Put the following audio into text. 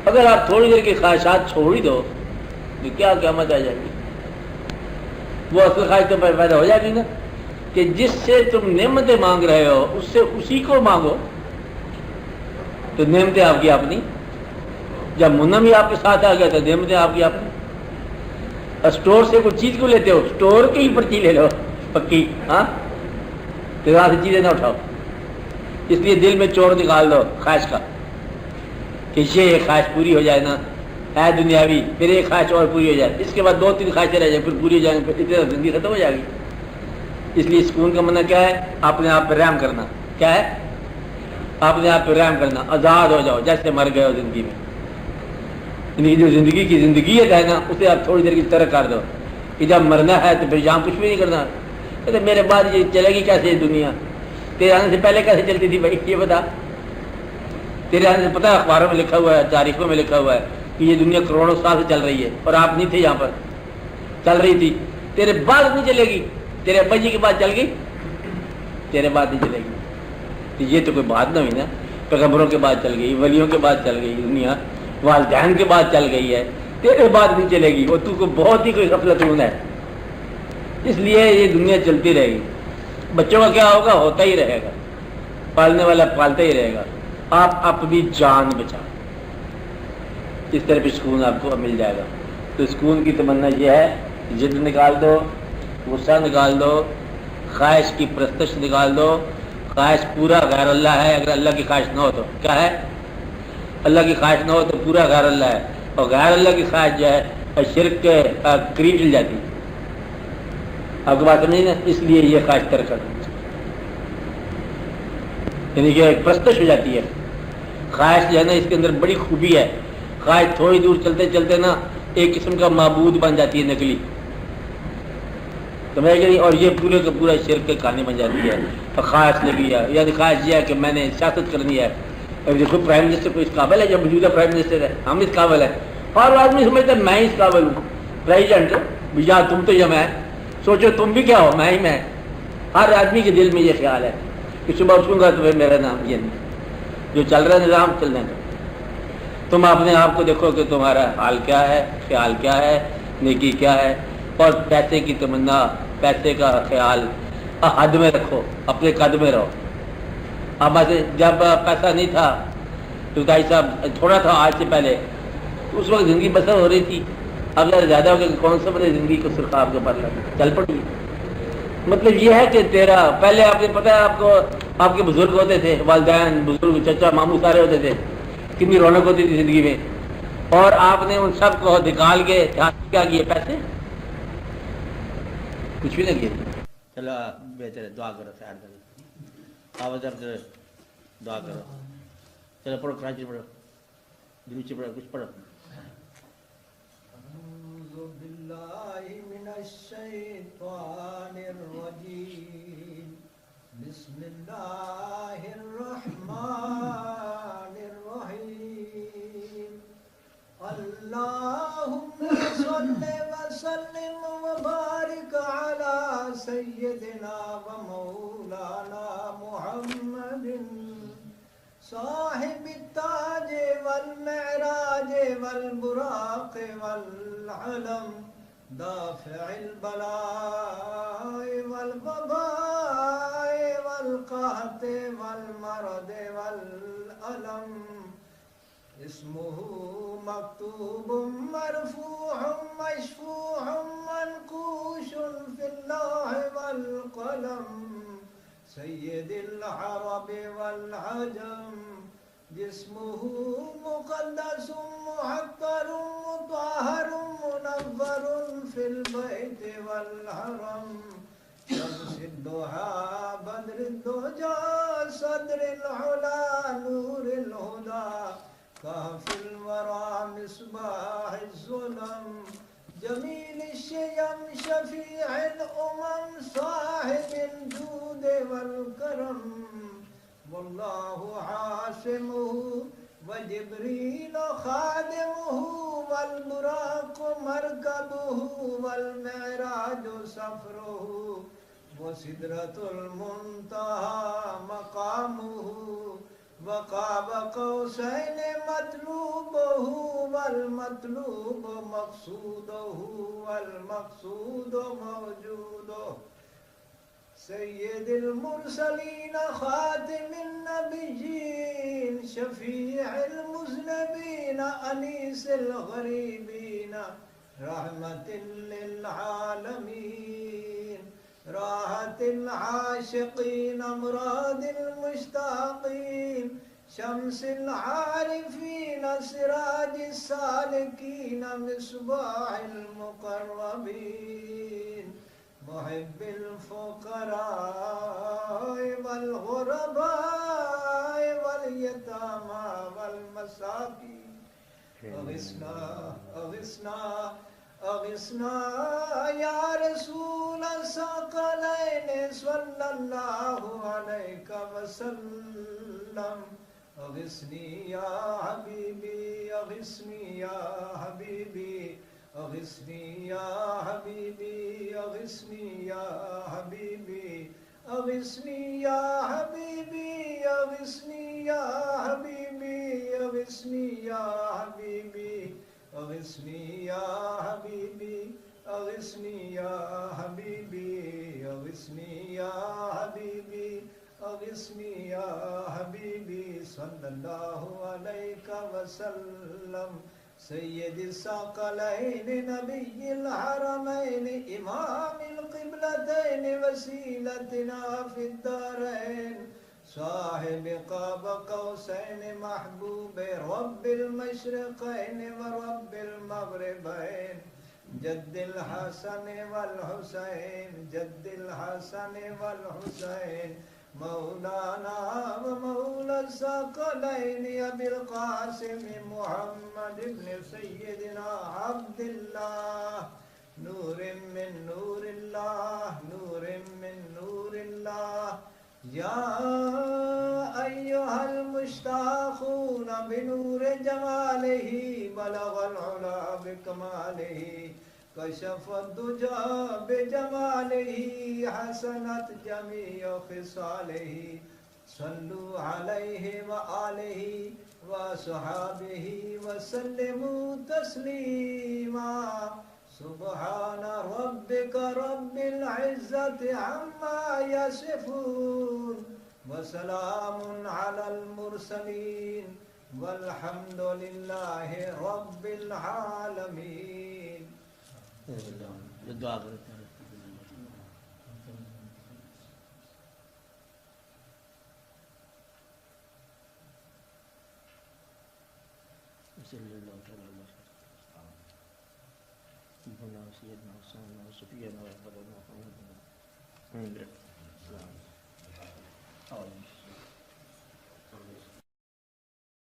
اگر آپ تھوڑی دیر کی خواہشات چھوڑ ہی دو تو کیا قیامت آ جائے گی؟ وہ اصل خواہش تو پیدا ہو جائے گی نا کہ جس سے تم نعمتیں مانگ رہے ہو اس سے اسی کو مانگو، تو نعمتیں آپ کی اپنی. جب منم ہی آپ کے ساتھ آ گیا تو نعمتیں آپ کی اپنی. اسٹور سے کوئی چیز کو لیتے ہو، اسٹور کی ہی پرچی لے لو پکی، ہاں، تو وہاں سے چیزیں نہ اٹھاؤ. اس لیے دل میں چور نکال دو خواہش کا کہ یہ خواہش پوری ہو جائے نا ہے دنیاوی، پھر ایک خواہش اور پوری ہو جائے، اس کے بعد 2-3 خواہشیں رہ جائیں، پھر پوری ہو جائیں، پھر اتنا زندگی ختم ہو جائے گی. اس لیے سکون کا منع کیا ہے؟ اپنے آپ پہ رحم کرنا. کیا ہے؟ اپنے آپ پہ رحم کرنا. آزاد ہو جاؤ جیسے مر گئے ہو زندگی میں. یعنی جو زندگی کی زندگیت ہے نا اسے آپ تھوڑی دیر کی طرح کر دو کہ جب مرنا ہے تو پھر یہاں کچھ بھی نہیں کرنا. تو میرے بعد یہ چلے گی کیسے یہ دنیا؟ تیرے آنے سے پہلے کیسے چلتی تھی بھائی یہ بتا. تیرے آنے سے پتہ ہے اخباروں میں لکھا ہوا ہے، تاریخوں میں لکھا ہوا ہے کہ یہ دنیا کروڑوں سال سے چل رہی ہے اور آپ نہیں تھے یہاں پر، چل رہی تھی. تیرے بعد نہیں چلے گی. تیرے ابا جی کے بعد چل گئی، تیرے بعد نہیں چلے گی. تو یہ تو کوئی بات نہ ہوئی نا. پیغمبروں کے بعد چل گئی، ولیوں کے بعد چل گئی دنیا، والدین کے بعد چل گئی ہے، تیرے بعد نہیں چلے گی. وہ تو کو بہت ہی کوئی غفلتون ہے. اس لیے یہ دنیا چلتی رہے گی. بچوں کا کیا ہوگا؟ ہوتا ہی رہے گا. پالنے والا پالتا ہی رہے گا. آپ اپنی جان بچاؤ، اس طرح پہ سکون آپ کو مل جائے گا. تو سکون کی تمنا یہ ہے، ضد نکال دو، غصہ نکال دو، خواہش کی پرستش نکال دو. خواہش پورا غیر اللہ ہے. اگر اللہ کی خواہش نہ ہو تو کیا ہے؟ اللہ کی خواہش نہ ہو تو پورا غیر اللہ ہے. اور غیر اللہ کی خواہش جو ہے شرک کے قریب چل جاتی ہے. آپ کو بات سمجھیں نا؟ اس لیے یہ خواہش ترک کر دو، یعنی کہ ایک پرستش ہو جاتی ہے. خواہش جو ہے نا اس کے اندر بڑی خوبی ہے. خواہش تھوڑی دور چلتے چلتے نا ایک قسم کا معبود بن جاتی ہے، نکلی، سمجھ گئی؟ اور یہ پورے کا پورا شرک کے کہانی بن جاتی ہے. اور خواہش لگی ہے، یعنی خواہش یہ ہے کہ میں نے سیاست کرنی ہے. اور دیکھو پرائم منسٹر کو اس قابل ہے، جو موجودہ پرائم منسٹر ہے ہم اس قابل ہے. اور آدمی سمجھتا ہے میں اس قابل ہوں پریزیڈنٹ. یا تم تو یا میں، سوچو تم بھی کیا ہو، میں ہی میں. ہر آدمی کے دل میں یہ خیال ہے کہ صبح اٹھوں گا تو پھر میرا نام یہ نہیں، جو چل رہا ہے نظام چلنے کا. تم اپنے آپ کو دیکھو کہ تمہارا حال کیا ہے، خیال کیا ہے، نیکی کیا ہے. اور پیسے کی تمنا، پیسے کا خیال حد میں رکھو، اپنے قد میں رہو. اب ایسے جب پیسہ نہیں تھا تو بھائی صاحب تھوڑا تھا آج سے پہلے، اس وقت زندگی بسر ہو رہی تھی. اب اگر زیادہ ہو گیا کون سا بڑے زندگی کو سرخاب کے پر چل پڑی. مطلب یہ ہے کہ تیرا پہلے آپ نے پتہ ہے آپ کو، آپ کے بزرگ ہوتے تھے، والدین بزرگ چچا ماموں سارے ہوتے تھے، کتنی رونق ہوتی تھی زندگی میں. اور آپ نے ان سب کو نکال کے کیا کیے؟ پیسے کچھ بھی نہ کیے. چلو بہتر ہے، دعا کرو خیر کرو. آواز اب دعا کرو. چلو پڑھو، کراچی پڑھو، دروچی پڑھو، کچھ پڑھو. اعوذ باللہ من الشیطان الرجیم. بسم اللہ الرحمن الرحیم. اللہم صل وسلم وبارک علی سیدنا و مولانا محمد صاحب التاج والمعراج والبراق والعلم دافع البلاء والوباء والقحط والمرض والألم. اسمه مكتوب مرفوع مشفوع منقوش في اللوح والقلم. سید العرب والعجم. جسمه مقدس معطر مطهر منور في البيت والحرم. شمس الضحى بدر الدجى صدر العلا نور الهدى. كهف الورى مصباح الظلم. جمیل الشیم شفیع الامم صاحب الجود والکرم. واللہ عاصمہ وجبریل خادمہ والبراق مرکبہ والمعراج سفرہ وسدرۃ المنتہی مقامہ. وقاب قوسين مطلوبه والمطلوب مقصوده والمقصود موجوده سيد المرسلين خاتم النبيين شفيع المذنبين أنيس الغريبين رحمة للعالمين راحة العاشقين أمراض المشتاقين شمس العارفين سراج السالكين مصباح المقربين محب الفقراء والغرباء واليتامى والمساكين أغثنا أغثنا أغثنا يا رسول الثقلين صلى الله عليك وسلم أغثني يا حبيبي أغثني يا حبيبي أغثني يا حبيبي أغثني يا حبيبي أغثني يا حبيبي أغثني يا حبيبي أغثني يا حبيبي أغثني يا حبيبي أغثني يا حبيبي أغثني يا حبيبي أغثني يا حبيبي صلى الله عليك وسلم سيد الثقلين نبي الحرمين إمام القبلتين وسيلتنا في الدارين صاحب قاب قوسين محبوب رب المشرقين ورب المغربين جد الحسن والحسين جد الحسن والحسين مولانا ومولى الثقلين أبي القاسم محمد بن سيدنا عبد الله نور من نور الله نور من نور الله يا أيها المشتاقون بنور جماله بلغ العلا بكماله كشف الدجى بجماله حسنت جميع خصاله صلوا عليه وآله وصحابه وسلموا تسليما سبحان ربك رب العزة عما يصفون وسلام على المرسلين والحمد لله رب العالمين. دعا کرتے ہیں. صلی اللہ تعالی علیہ وسلم سیدنا حسین صفیہ محمد